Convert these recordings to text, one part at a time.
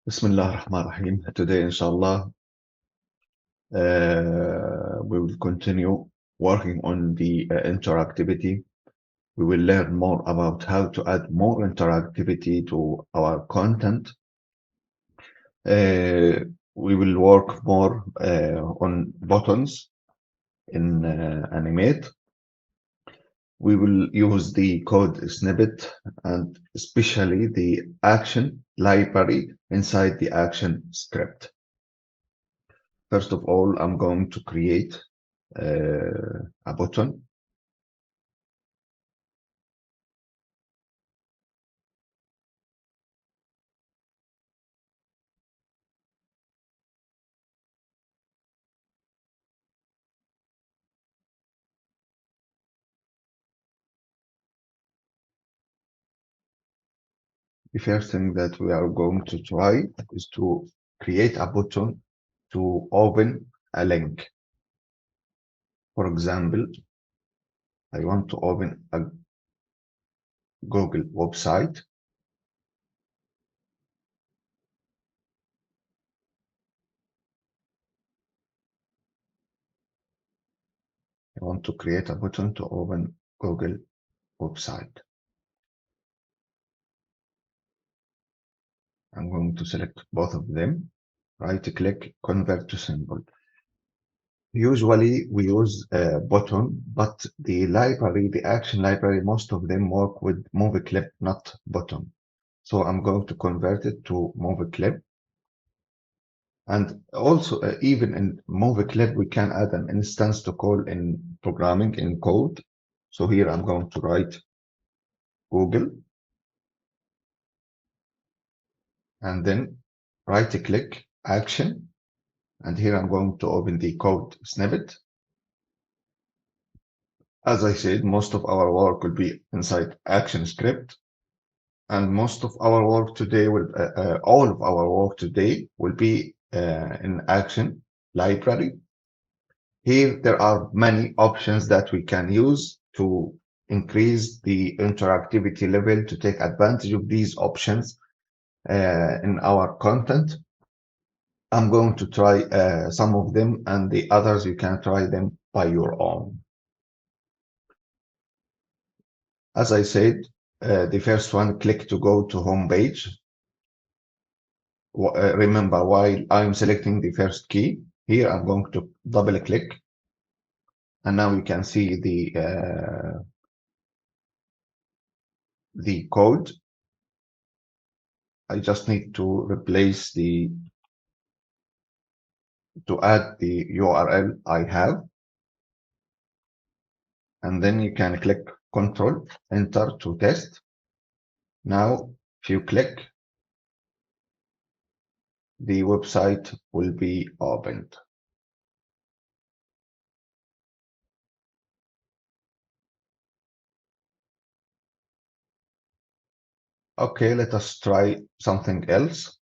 Bismillah ar-Rahman ar-Rahim. Today, inshallah, we will continue working on the interactivity. We will learn more about how to add more interactivity to our content. Uh, we will work more on buttons in Animate. We will use the code snippet and especially the action library inside the action script. First of all, I'm going to create a button. The first thing that we are going to try is to create a button to open a link. For example, I want to open a Google website. I want to create a button to open Google website. I'm going to select both of them, right click, convert to symbol. Usually we use a button, but the library, the action library, most of them work with movie clip, not button. So I'm going to convert it to movie clip. And also, even in movie clip, we can add an instance to call in programming in code. So here I'm going to write Google and then right click action. And here I'm going to open the code snippet. As I said, most of our work will be inside action script. And most of our work today all of our work today will be in action library. Here, there are many options that we can use to increase the interactivity level to take advantage of these options in our content. I'm going to try some of them and the others you can try them by your own. As I said, the first one, click to go to home page. Remember, while I'm selecting the first key, here I'm going to double click, and now you can see the code. I just need to replace to add the URL I have, and then you can click Control Enter to test. Now, if you click, the website will be opened. Okay, let us try something else.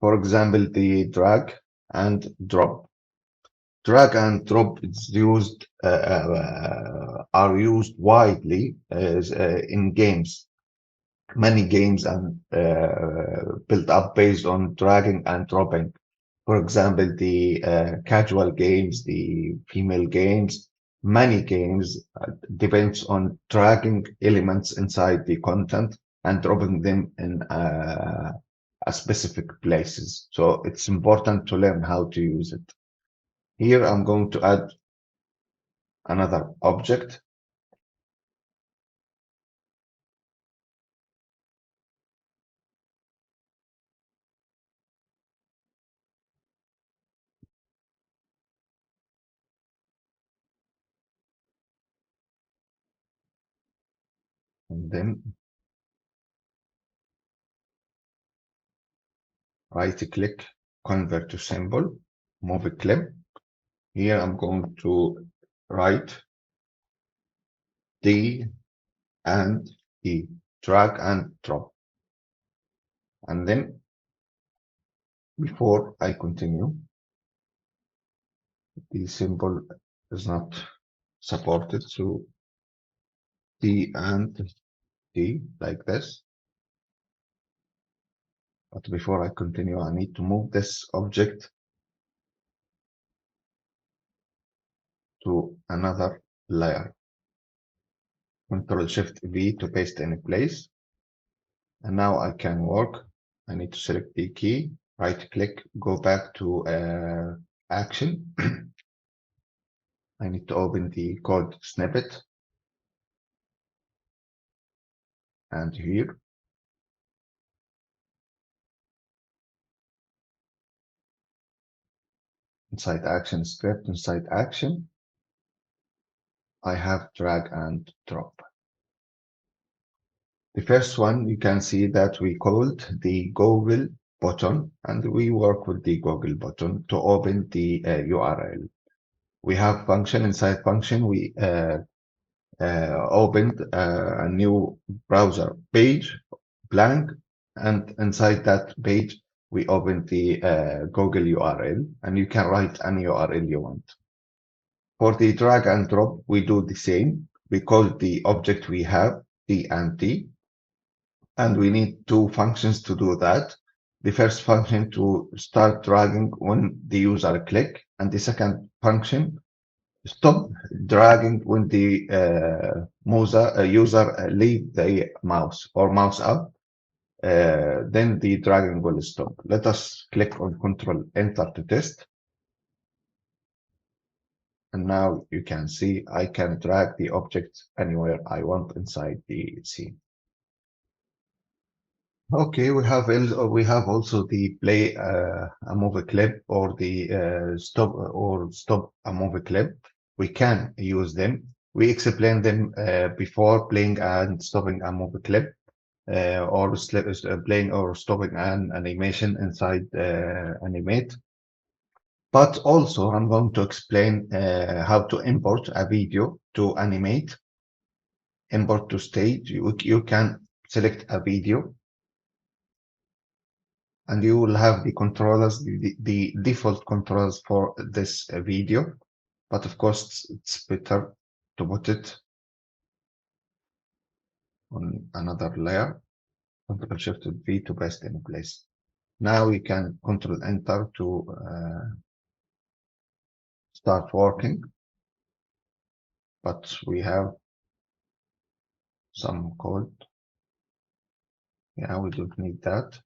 For example, the drag and drop. Drag and drop is used are used widely as, in games. Many games and built up based on dragging and dropping. For example, the casual games, the female games, many games depends on dragging elements inside the content and dropping them in a specific places. So it's important to learn how to use it. Here I'm going to add another object. And then right click, convert to symbol, move a clip. Here I'm going to write D and E, drag and drop. And then before I continue, the symbol is not supported. So D and D like this. But before I continue, I need to move this object to another layer. Control Shift V to paste in place. And now I can work. I need to select the key, right click, go back to action. I need to open the code snippet. And here, inside action script, inside action, I have drag and drop. The first one, you can see that we called the Google button, and we work with the Google button to open the URL. We have function inside function. We opened a new browser page, blank, and inside that page, we opened the Google URL, and you can write any URL you want. For the drag and drop, we do the same. We call the object we have T and T, and we need two functions to do that. The first function to start dragging when the user click, and the second function stop dragging when the user leave the mouse or mouse up. Then the dragging will stop. Let us click on Control Enter to test. And now you can see I can drag the object anywhere I want inside the scene. Okay, we have also the play a movie clip or the stop a movie clip. We can use them. We explained them before playing and stopping a movie clip or playing or stopping an animation inside Animate. But also I'm going to explain how to import a video to Animate. Import to stage. You can select a video and you will have the controllers, the default controls for this video. But of course, it's better to put it on another layer. Control Shift V to paste in place. Now we can Control Enter to start working. But we have some code. Yeah, we don't need that.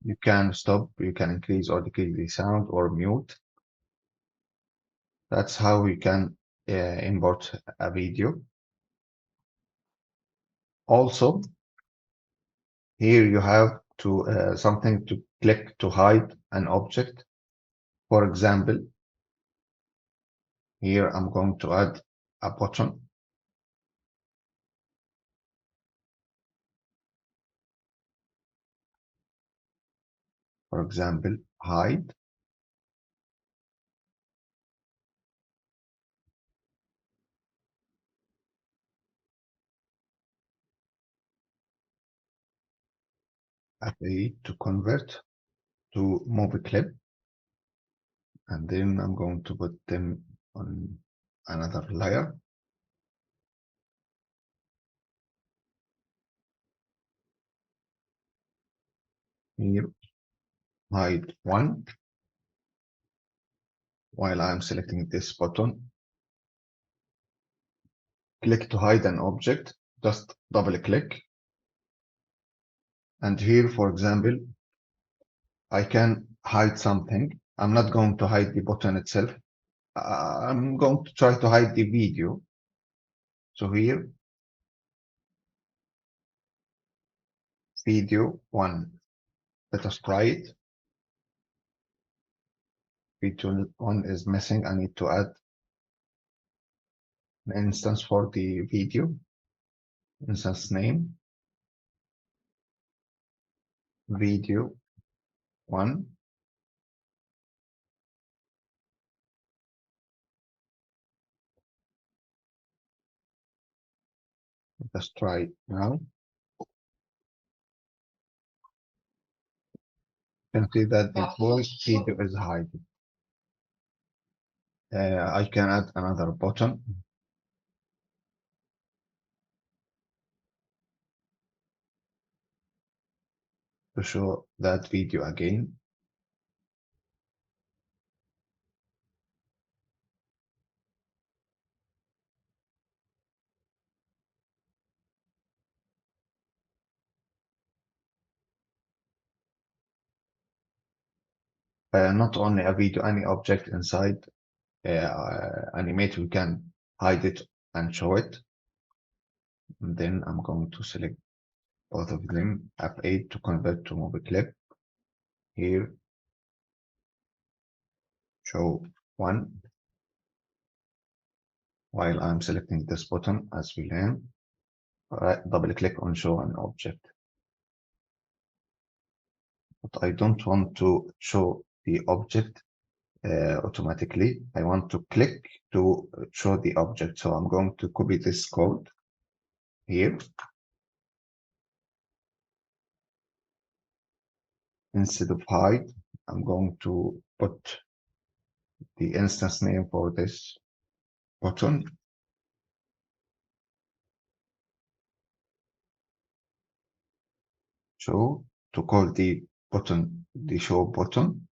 You can stop, you can increase or decrease the sound or mute. That's how we can import a video. Also, here you have to something to click to hide an object. For example, here I'm going to add a button. For example, hide. Agree to convert to movie clip. And then I'm going to put them on another layer. Here, hide one. While I'm selecting this button, click to hide an object, just double click. And here, for example, I can hide something. I'm not going to hide the button itself. I'm going to try to hide the video. So here, video one. Let us try it. Video one is missing. I need to add an instance for the video. Instance name, video one. Let's try it now. You can see that the voice video is hidden. I can add another button. to show that video again. Not only a video, any object inside Animate, we can hide it and show it. And then I'm going to select both of them, F8 to convert to movie clip. Here, show one. While I'm selecting this button as we learn, double click on show an object. But I don't want to show the object automatically. I want to click to show the object. So I'm going to copy this code here. Instead of hide, I'm going to put the instance name for this button. Show to call the button the show button.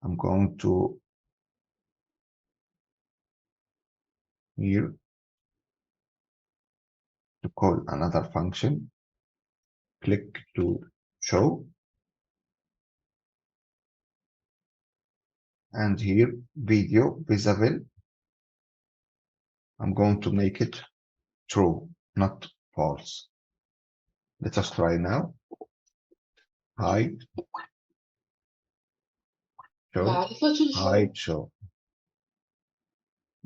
I'm going to here to call another function. Click to show. And here video visible. I'm going to make it true, not false. Let us try now. Hide, show, hide, show.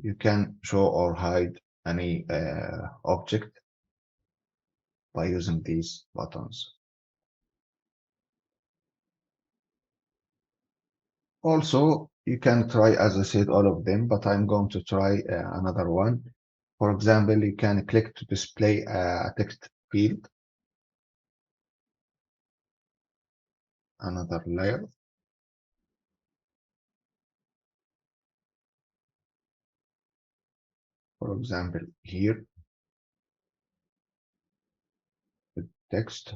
You can show or hide any object by using these buttons. Also, you can try, as I said, all of them, but I'm going to try another one. For example, you can click to display a text field, another layer. For example, here, the text.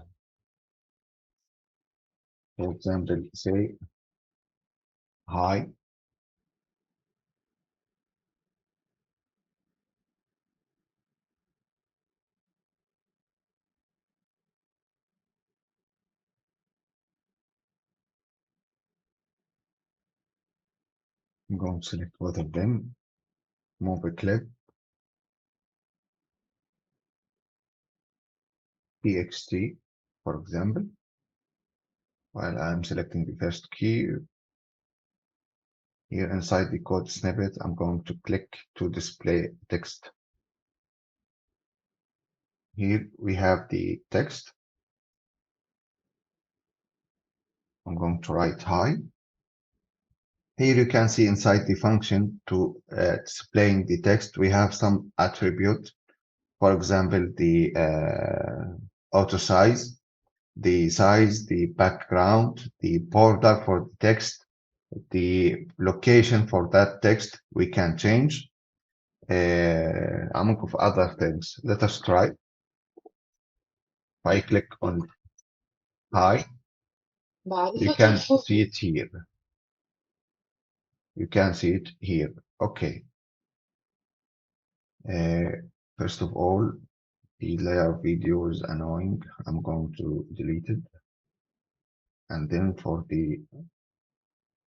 For example, say, hi. I'm going to select both of them, move a clip, txt, for example. While I'm selecting the first key, here inside the code snippet, I'm going to click to display text. Here we have the text. I'm going to write hi. Here you can see inside the function to displaying the text, we have some attribute. For example, the auto size, the background, the border for the text, the location for that text we can change, among of other things. Let us try. If I click on hi, you can see it here. You can see it here. Okay. First of all, the layer video is annoying. I'm going to delete it. And then for the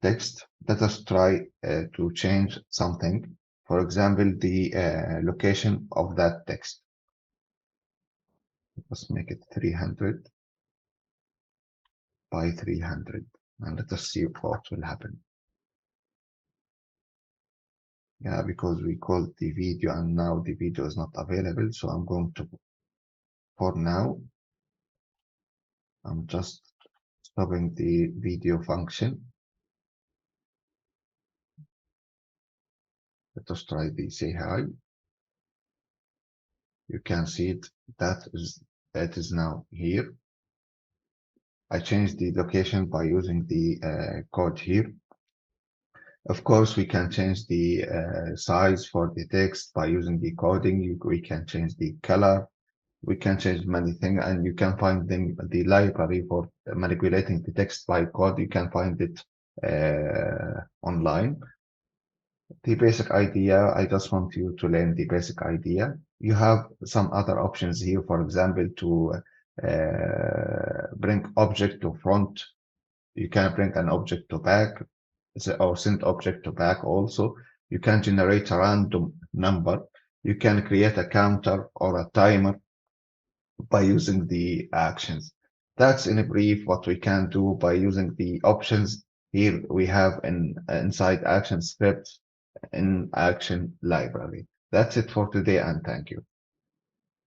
text, let us try to change something. For example, the location of that text. Let's make it 300 by 300. And let us see what will happen. Yeah, because we called the video and now the video is not available. So I'm going to, for now, I'm just stopping the video function. Let us try the say hi. You can see it. That is now here. I changed the location by using the code here. Of course, we can change the size for the text by using the coding. We can change the color. We can change many things, and you can find them the library for manipulating the text by code. You can find it online. The basic idea, I just want you to learn the basic idea. You have some other options here, for example, to bring object to front. You can bring an object to back, or send object to back also. You can generate a random number. You can create a counter or a timer by using the actions. That's in a brief what we can do by using the options. Here we have an inside action script in action library. That's it for today, and thank you.